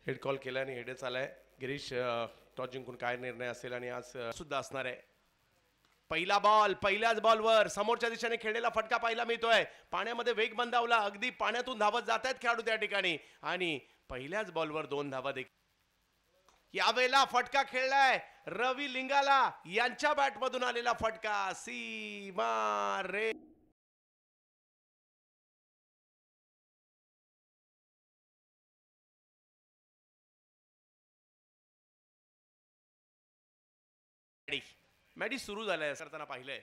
Head call केला आणि हेडच आलाय. गिरीश टॉस जिंकून काय निर्णय असेल आणि आज सुद्धा असणार आहे. पहिला बॉल, पहिल्याच बॉलवर समोरच्या दिशेने खेळलेला फटका पाहायला मिळतोय. पाण्यामध्ये वेग मंदावला, अगदी पाण्यातून धावत जात आहेत खेळाडू त्या ठिकाणी आणि पहिल्याच बॉलवर 2 धावा देखील. यावेळेला फटका खेळलाय रवी लिंगाला, यांच्या बॅटमधून आलेला फटका. सीमा रे मॅच सुरू झालाय करताना पाहिलंय.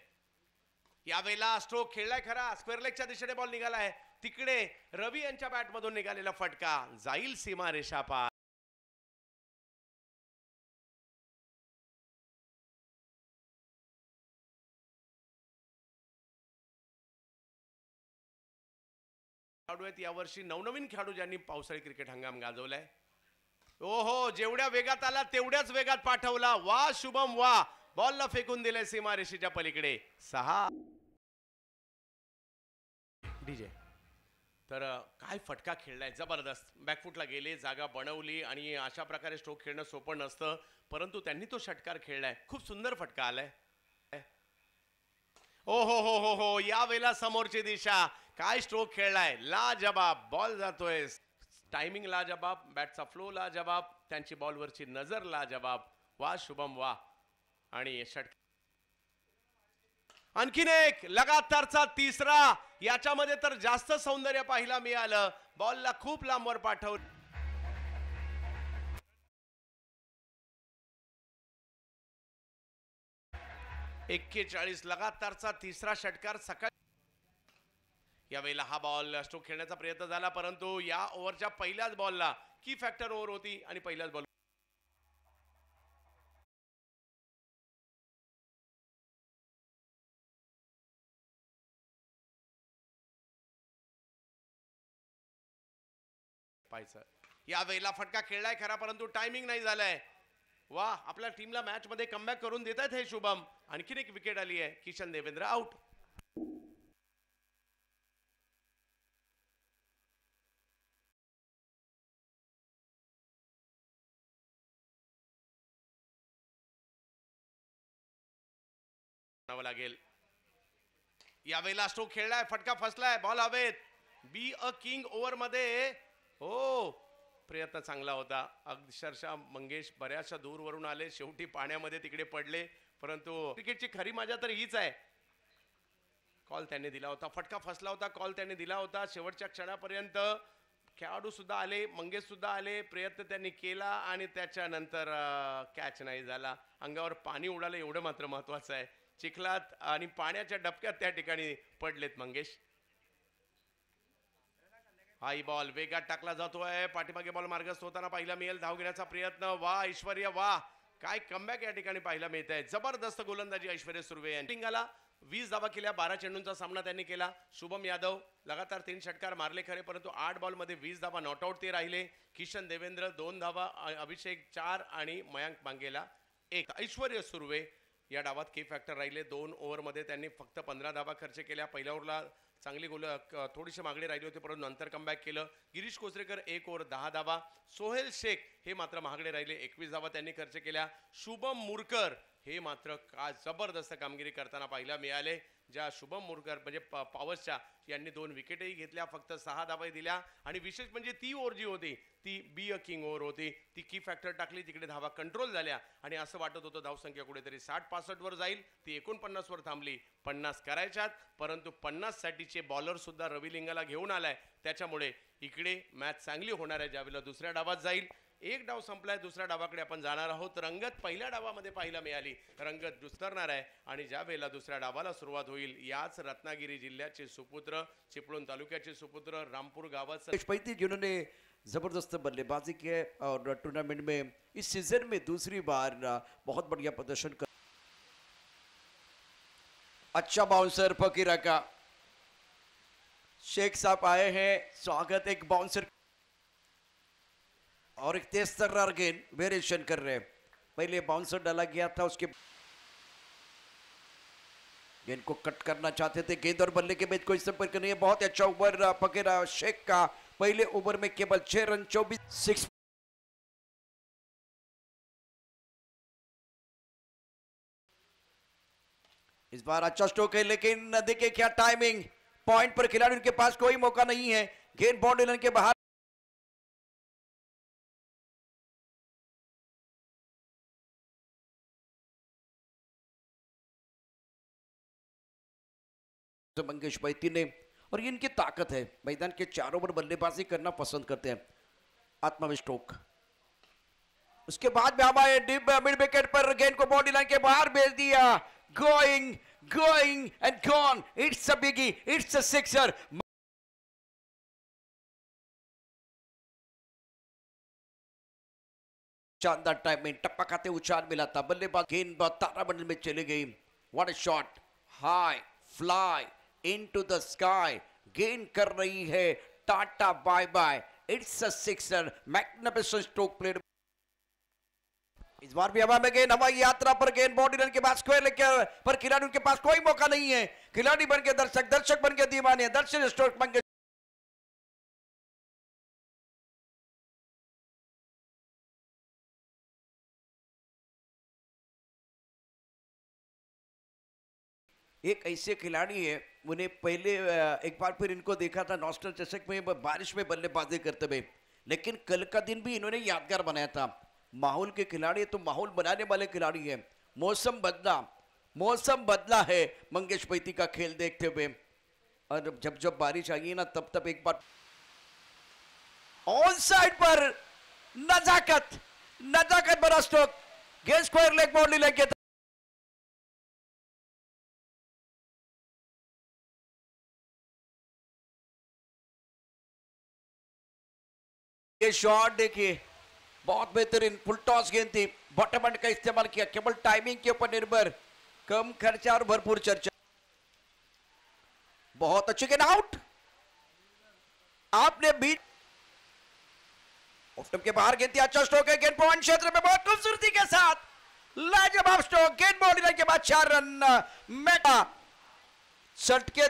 यावेळेला स्ट्रोक खेळलाय खरा, स्क्वेअर लेगच्या दिशेने बॉल निघालाय. तिकडे रवी यांच्या बॅटमधून निघालेला फटका जाईल सीमा रेषा पार. खेळाडू आहेत यावर्षी नवनवीन खेळाडू ज्यांनी पावसाळी क्रिकेट हंगाम गाजवलाय. ओहो, जेवढ्या वेगात आला तेवढ्याच वेगात पाठवला. वा शुभम वा, बॉलला फेकून दिले सीमारेषेच्या पलीकडे. 6 डीजे. तर काय फटका खेळलाय, जबरदस्त. बॅकफुटला गेले, जागा बनवली आणि अशा प्रकारे स्ट्रोक खेळणं सोपं नसतं, परंतु त्यांनी तो षटकार खेळलाय. खूप सुंदर फटका आलाय. ओ हो हो हो हो, या वेळेला समोरची दिशा, काय स्ट्रोक खेळलाय, लाजबाब. बॉल जातोय, टायमिंग लाजबाब, बॅटचा फ्लो लाजबाब, त्यांची बॉलवरची नजर लाजबाब. वा शुभम वा. आणि षटकार आणखीन एक लगातारचा तिसरा. याच्यामध्ये तर जास्त सौंदर्य पाहायला मिळालं. बॉलला खूप लांबवर पाठवलं. 41 लगातारचा तिसरा षटकार सकाळी. यावेळेला हा बॉल स्ट्रोक खेळण्याचा प्रयत्न झाला, परंतु या ओव्हरच्या पहिल्याच बॉलला की फॅक्टर ओव्हर होती आणि पहिल्याच बॉल पाहायचं. यावेळेला फटका खेळलाय खरा, परंतु टायमिंग नाही झालाय. वा, आपल्या टीमला मॅच मध्ये कमबॅक करून देत आहेत हे शुभम. आणखीन एक विकेट आली आहे. किशन देवेंद्र आउट. लागेल. यावेळेला स्ट्रोक खेळलाय, फटका फसलाय, बॉल हवेत. बी अ किंग ओव्हर मध्ये. हो, प्रयत्न चांगला होता. अक्षरशः मंगेश बऱ्याचशा दूरवरून आले, शेवटी पाण्यामध्ये तिकडे पडले, परंतु क्रिकेटची खरी मजा तर हीच आहे. कॉल त्यांनी दिला होता, फटका फसला होता, कॉल त्यांनी दिला होता. शेवटच्या क्षणापर्यंत खेळाडू सुद्धा आले, मंगेश सुद्धा आले, प्रयत्न त्यांनी केला आणि त्याच्यानंतर कॅच नाही झाला. अंगावर पाणी उडालं एवढं मात्र महत्वाचं आहे. चिखलात आणि पाण्याच्या डबक्यात त्या ठिकाणी पडलेत मंगेश. हाई बॉल वेगात टाकला जातोय, पाठीमागे बॉल मार्गस्थ होताना पाहायला मिळेल. धाव घेण्याचा प्रयत्न. वा ऐश्वर्या वा, काय कमबॅक या ठिकाणी पाहायला मिळत आहे. जबरदस्त गोलंदाजी ऐश्वर्या सुर्वे यांनी. 20 धावा केल्या, 12 चेंडूंचा सामना त्यांनी केला. शुभम यादव लगातार 3 षटकार मारले खरे, परंतु 8 बॉलमध्ये 20 धावा, नॉट आउट ते राहिले. किशन देवेंद्र 2 धावा, अभिषेक 4 आणि मयांक मांगेला 1. ऐश्वर्या सुर्वे या डावात के फॅक्टर राहिले. 2 ओव्हरमध्ये त्यांनी फक्त 15 धावा खर्च केल्या. पहिल्या ओव्हरला चांगली गोल थोडीशी मागणी राहिली होती, परंतु नंतर कमबॅक केलं. गिरीश कोसरेकर 1 ओव्हर 10 धावा. सोहेल शेख हे मात्र महागडे राहिले, 21 धावा त्यांनी खर्च केल्या. शुभम मुरकर हे मात्र का जबरदस्त कामगिरी करताना पाहायला मिळाले. ज्या शुभम मुरकर म्हणजे पॉवर्सच्या यांनी 2 विकेटही घेतल्या, फक्त 6 धावा दिल्या. आणि विशेष म्हणजे ती ओव्हर जी होती ती बी अ किंग ओव्हर होती. ती की फॅक्टर टाकली, तिकडे धावा कंट्रोल झाल्या आणि असं वाटत होतं धावसंख्या कुठेतरी 60-65 वर जाईल. ती 49 वर थांबली. 50 करायच्यात, परंतु 50 साठीचे बॉलर सुद्धा रवी लिंगाला घेऊन आलाय. त्याच्यामुळे इकडे मॅच चांगली होणार आहे. ज्यावेळेला दुसऱ्या डावात जाईल, एक डाव संपलाय, दुसऱ्या डावाकडे आपण जाणार आहोत. रंगत पहिल्या डावामध्ये पाहायला मिळाली, रंगत दुसरणार आहे आणि ज्या वेळेला दुसऱ्या डावाला सुरुवात होईल, याच रत्नागिरी जिल्ह्याचे सुपुत्र, चिपळूण तालुक्याचे सुपुत्र, रामपूर गावाचे जिन्होंने जबरदस्त बल्लेबाजी की है और टूर्नामेंट में इस सीजन में दूसरी बार बहुत बढ़िया प्रदर्शन कर. अच्छा बाउंसर फकीरा का. शेख साहब आए हैं, स्वागत. एक बाउंसर और एक तेज तर्रार गेंद वेरिएशन कर रहे हैं. पहले बाउंसर डाला गया था, उसके गेंद को कट करना चाहते थे. गेंद और बल्ले के बीच कोई संपर्क नहीं है. बहुत अच्छा ओवर फकीरा शेख का. पहले ओवर में केवल 6 रन 24 6 इस बार अच्छा स्ट्रोक है, लेकिन देखिए क्या टाइमिंग, पॉइंट पर खिलाड़ी, उनके पास कोई मौका नहीं है। गेंद बाउंड्री लाइन के बाहर। तो मंगेश बैती ने, और ये इनकी ताकत है, मैदान के चारों ओर बल्लेबाजी करना पसंद करते हैं। आत्मविश्वास स्ट्रोक, उसके बाद में हमारे डीप मिड विकेट पर गेंद को बाउंड्री लाइन के बाहर भेज दिया। Going and gone, it's a biggie, it's a sixer. शानदार टाइम में टप्पा खाते उछाल मिला था, बल्लेबाज गेंद तारामंडल में चली गई। What a shot, high fly into the sky, गेंद कर रही है tata bye bye, it's a sixer. Magnificent stroke played. इस बार भी हवा में गेंद, हवाई यात्रा पर गेंद बाउंड्री लाइन के बाद स्क्वायर लेकर, पर खिलाड़ी उनके पास कोई मौका नहीं है। खिलाड़ी बन के दर्शक, दर्शक बन के दीवाने, दर्शक स्ट्रोक बन के। एक ऐसे खिलाड़ी है, उन्हें पहले एक बार फिर इनको देखा था नॉस्टल चषक में बारिश में बल्लेबाजी करते हुए, लेकिन कल का दिन भी इन्होंने यादगार बनाया था। माहौल के खिलाड़ी है तो माहौल बनाने वाले खिलाड़ी है। मौसम बदला है मंगेश बैती का खेल देखते हुए, और जब जब बारिश आई ना तब तब एक बार ऑन साइड पर नजाकत बड़ा स्ट्रोक, गेंद स्क्वायर लेग बाउंड्री लेके ये शॉट देखिए, बहुत बेहतरीन फुल टॉस गेंद थी, बॉटम एंड का इस्तेमाल किया, केवल टाइमिंग के ऊपर निर्भर, कम खर्चा और भरपूर चर्चा। बहुत अच्छी गेंद, आउट। आपने बीट ऑफ के बाहर गेंद थी, अच्छा स्ट्रोक है, गेंद पॉइंट क्षेत्र में बहुत खूबसूरती के साथ लाजवाब स्ट्रोक, गेंद बाउंड्री लाइन के बाद 4 रन। मेटा चटके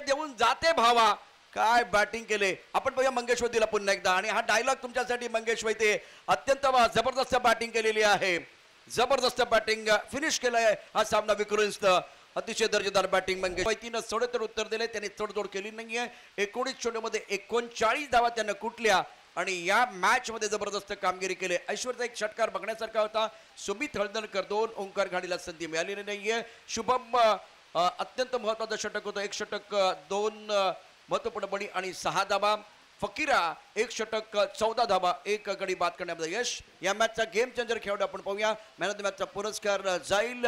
देऊन जाते भावा, काय बॅटिंग केले आपण बघूया मंगेश वैतीला पुन्हा एकदा, आणि हा डायलॉग तुमच्यासाठी मंगेश वैती, अत्यंत जबरदस्त बॅटिंग केलेली आहे, जबरदस्त बॅटिंग फिनिश केलाय हा सामना विक्रोन्स, अतिशय दर्जेदार बॅटिंग मंगेश वैतीनं सडेतोड उत्तर दिले, त्यांनी तडजोड केली नाहीये। 19 चेंडूमध्ये 39 धावा त्यांना कुठल्या, आणि या मॅच मध्ये जबरदस्त कामगिरी केली। ऐश्वर्याचा एक षटकार बघण्यासारखा होता, सुमित हळदणकर 2, ओंकार घाडीला संधी मिळालेली नाहीये। शुभम अत्यंत महत्वाचं षटक होतं, 1 षटक 2 महत्वपूर्ण बळी आणि 6 धावा। फकीरा 1 षटक 14 धावा 1 गडी बाद करण्यामध्ये यश। या मॅचचा गेम चेंजर खेळाडू आपण पाहूया, मॅन ऑफ द मॅचचा पुरस्कार जाईल